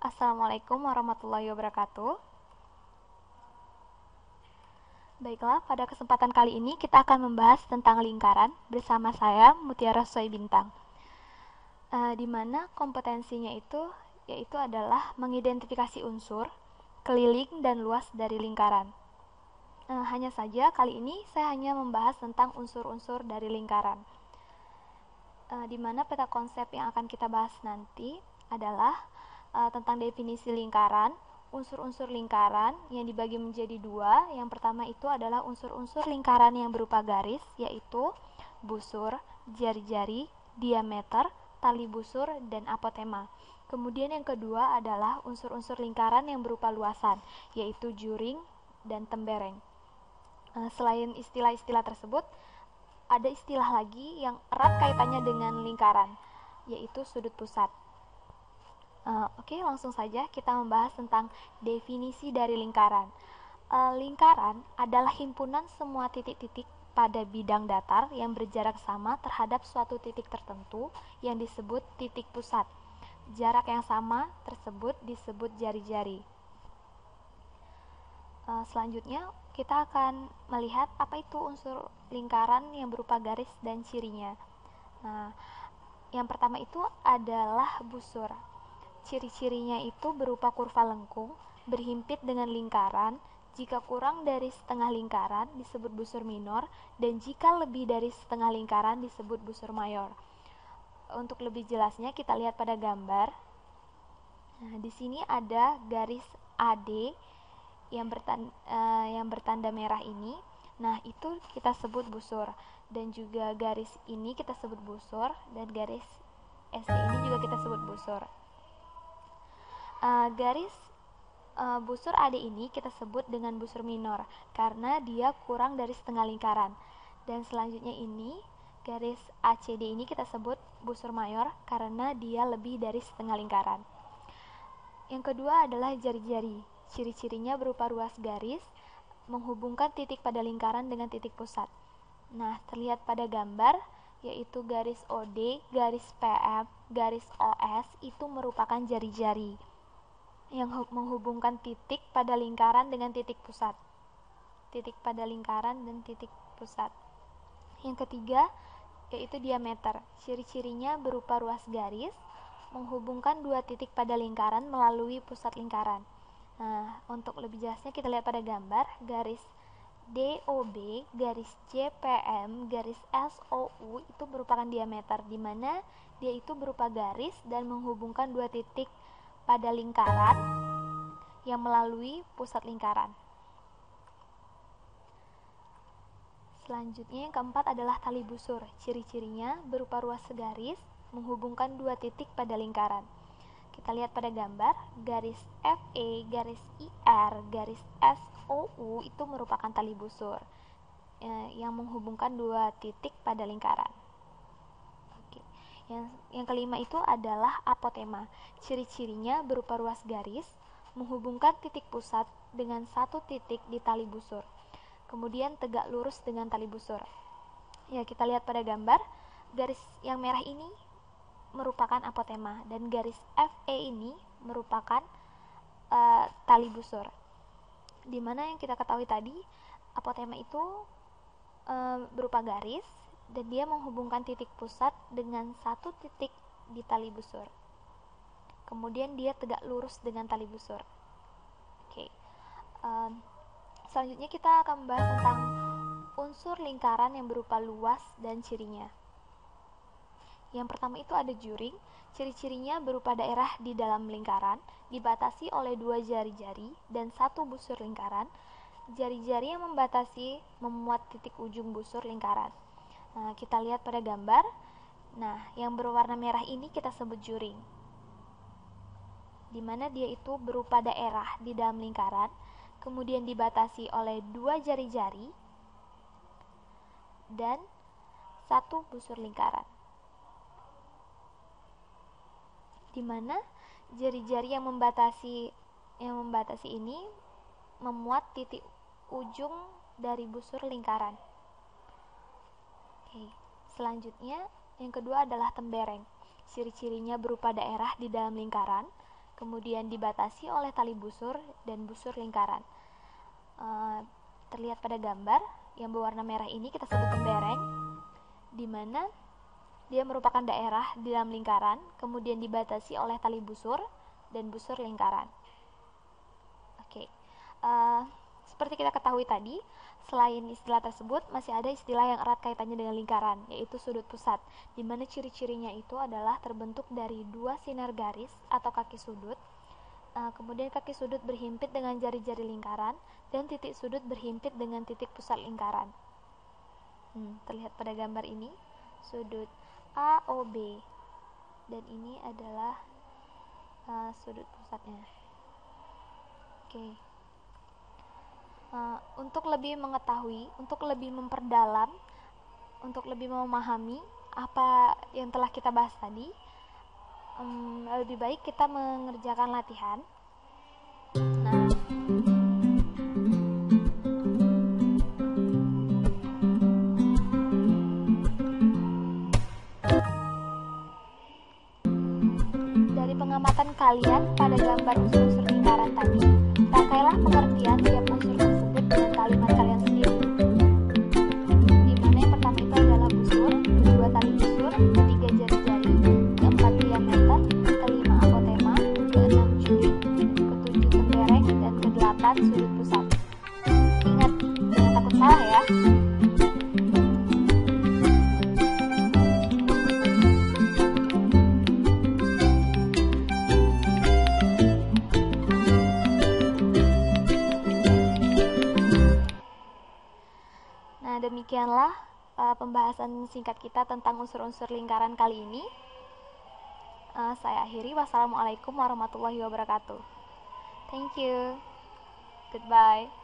Assalamualaikum warahmatullahi wabarakatuh. Baiklah, pada kesempatan kali ini kita akan membahas tentang lingkaran bersama saya, Mutiara Soy Bintang. Di mana kompetensinya yaitu adalah mengidentifikasi unsur, keliling, dan luas dari lingkaran. Hanya saja kali ini saya hanya membahas tentang unsur-unsur dari lingkaran. Di mana peta konsep yang akan kita bahas nanti adalah tentang definisi lingkaran, unsur-unsur lingkaran yang dibagi menjadi dua. Yang pertama itu adalah unsur-unsur lingkaran yang berupa garis, yaitu busur, jari-jari, diameter, tali busur, dan apotema. Kemudian yang kedua adalah unsur-unsur lingkaran yang berupa luasan, yaitu juring dan tembereng. Selain istilah-istilah tersebut, ada istilah lagi yang erat kaitannya dengan lingkaran, yaitu sudut pusat. Oke, langsung saja kita membahas tentang definisi dari lingkaran. Lingkaran adalah himpunan semua titik-titik pada bidang datar yang berjarak sama terhadap suatu titik tertentu yang disebut titik pusat. Jarak yang sama tersebut disebut jari-jari. Selanjutnya kita akan melihat apa itu unsur lingkaran yang berupa garis dan cirinya. Yang pertama itu adalah busur. Ciri-cirinya itu berupa kurva lengkung, berhimpit dengan lingkaran. Jika kurang dari setengah lingkaran disebut busur minor, dan jika lebih dari setengah lingkaran disebut busur mayor. Untuk lebih jelasnya kita lihat pada gambar. Di sini ada garis AD yang bertanda merah ini. Nah, itu kita sebut busur, dan juga garis ini kita sebut busur, dan garis SD ini juga kita sebut busur. Garis busur AD ini kita sebut dengan busur minor karena dia kurang dari setengah lingkaran. Dan selanjutnya ini garis ACD ini kita sebut busur mayor karena dia lebih dari setengah lingkaran. Yang kedua adalah jari-jari. Ciri-cirinya berupa ruas garis menghubungkan titik pada lingkaran dengan titik pusat. Nah, terlihat pada gambar, yaitu garis OD, garis PM, garis OS itu merupakan jari-jari yang menghubungkan titik pada lingkaran dengan titik pusat. Titik pada lingkaran dan titik pusat. Yang ketiga yaitu diameter. Ciri-cirinya berupa ruas garis menghubungkan dua titik pada lingkaran melalui pusat lingkaran. Nah, untuk lebih jelasnya kita lihat pada gambar, garis DOB, garis JPM, garis SOU itu merupakan diameter, di mana dia itu berupa garis dan menghubungkan dua titik pada lingkaran yang melalui pusat lingkaran. Selanjutnya yang keempat adalah tali busur. Ciri-cirinya berupa ruas garis menghubungkan dua titik pada lingkaran. Kita lihat pada gambar, garis FE, garis IR, garis SOU itu merupakan tali busur yang menghubungkan dua titik pada lingkaran. Yang kelima itu adalah apotema. Ciri-cirinya berupa ruas garis menghubungkan titik pusat dengan satu titik di tali busur, kemudian tegak lurus dengan tali busur. Ya, kita lihat pada gambar, garis yang merah ini merupakan apotema dan garis FE ini merupakan tali busur. Dimana yang kita ketahui tadi, apotema itu berupa garis dan dia menghubungkan titik pusat dengan satu titik di tali busur. Kemudian dia tegak lurus dengan tali busur. Selanjutnya kita akan membahas tentang unsur lingkaran yang berupa luas dan cirinya. Yang pertama itu ada juring. Ciri-cirinya berupa daerah di dalam lingkaran dibatasi oleh dua jari-jari dan satu busur lingkaran. Jari-jari yang membatasi memuat titik ujung busur lingkaran. Nah, kita lihat pada gambar. Nah, yang berwarna merah ini kita sebut juring, di mana dia itu berupa daerah di dalam lingkaran, kemudian dibatasi oleh dua jari-jari dan satu busur lingkaran, di mana jari-jari yang membatasi ini memuat titik ujung dari busur lingkaran. Selanjutnya yang kedua adalah tembereng. Ciri-cirinya berupa daerah di dalam lingkaran, kemudian dibatasi oleh tali busur dan busur lingkaran. Terlihat pada gambar yang berwarna merah ini kita sebut tembereng, di mana dia merupakan daerah di dalam lingkaran, kemudian dibatasi oleh tali busur dan busur lingkaran. Oke, seperti kita ketahui tadi, selain istilah tersebut, masih ada istilah yang erat kaitannya dengan lingkaran, yaitu sudut pusat, di mana ciri-cirinya itu adalah terbentuk dari dua sinar garis atau kaki sudut, kemudian kaki sudut berhimpit dengan jari-jari lingkaran, dan titik sudut berhimpit dengan titik pusat lingkaran. Terlihat pada gambar ini, sudut AOB, dan ini adalah sudut pusatnya. Oke. Untuk lebih mengetahui, untuk lebih memperdalam, untuk lebih memahami apa yang telah kita bahas tadi, lebih baik kita mengerjakan latihan. Nah, dari pengamatan kalian pada gambar unsur-unsur lingkaran tadi, pakailah pengertian tiap unsur tersebut dengan kalimat kalian sendiri. Dimana yang pertama itu adalah busur, kedua tali busur, ketiga jari-jari, keempat diameter, kelima apotema, keenam cubit, ketujuh tembereng, dan kedelapan sudut pusat. Ingat, jangan takut salah ya. Nah, demikianlah pembahasan singkat kita tentang unsur-unsur lingkaran kali ini. Saya akhiri. Wassalamualaikum warahmatullahi wabarakatuh. Thank you. Goodbye.